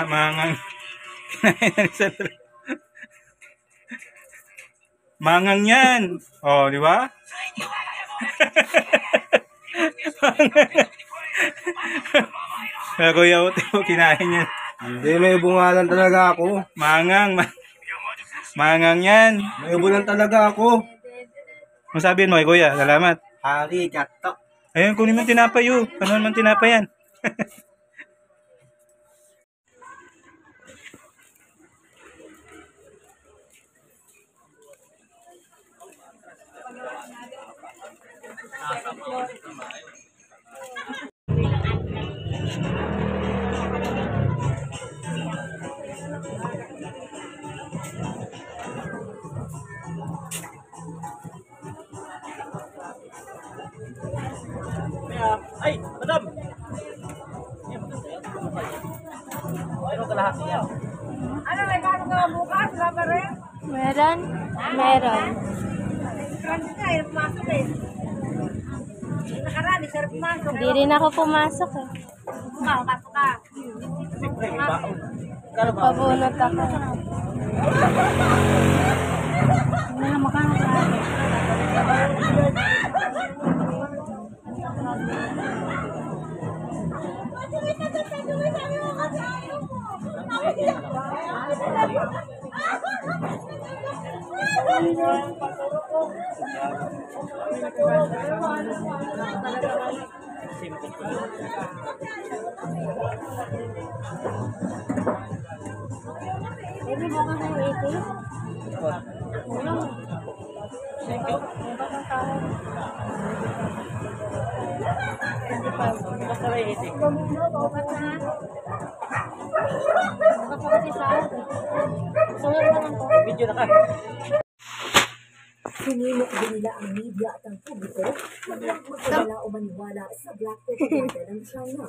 Mangang. Mangang yan. Oh, di ba? Kuya Otep, kinain yan. Hindi, may bungalan talaga ako. Mangang yan. May ubulan talaga ako. Masabihin mo kay kuya, salamat. Hari, kato. Ayun, kunin mo tinapay yun. Ano naman tinapay yan? Ay, madam! Ano kalahati niya? Ano, may bago ka bukas? Wala pa rin? Meron? Meron. Friends ka, hirap pumasok eh. Nakaraan, hirap pumasok. Hindi rin ako pumasok eh. Pasok ka. Siyempre, may baon. Kano ba? Pabunot ako. Hindi na makanap ka. Pwede mo ka ng 80? Thank you. Basta may itik. Baka kasi sa akin. Suyo na lang po. Video na ka. Sinimok din nila ang media at ang publiko na magpapala o maniwala sa black propaganda ng China.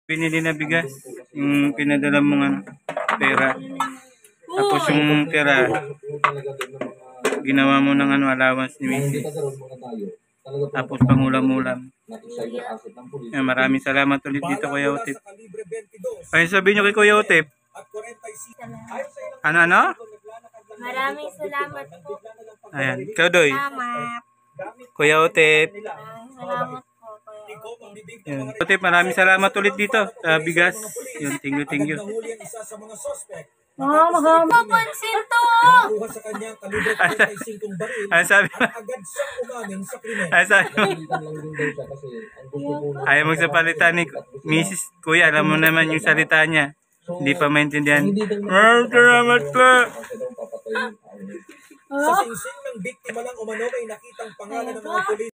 Pinili na bigas, yung pinadala mong ano, pera. Tapos yung pera, ginawa mo ng ano, allowance ni Mrs. Tapos pangulam-ulam. Maraming salamat ulit dito, Kuya Otep. Ay, sabihin nyo kay Kuya Otep. Ano? Maraming salamat po. Ayan, ikaw Doy. Salamat. Kuya Otep. Salamat po. Yun. Otep, maraming salamat ulit dito sa bigas. Yun, thank you. Papansin to! Ano sabi? Ayaw magsapalitan ni Mrs. Kuya, alam mo naman yung salita niya. Hindi pa maintindihan. Salamat po! Sa singsing ng biktima lang umano ay nakitang pangalan ng mga pulis.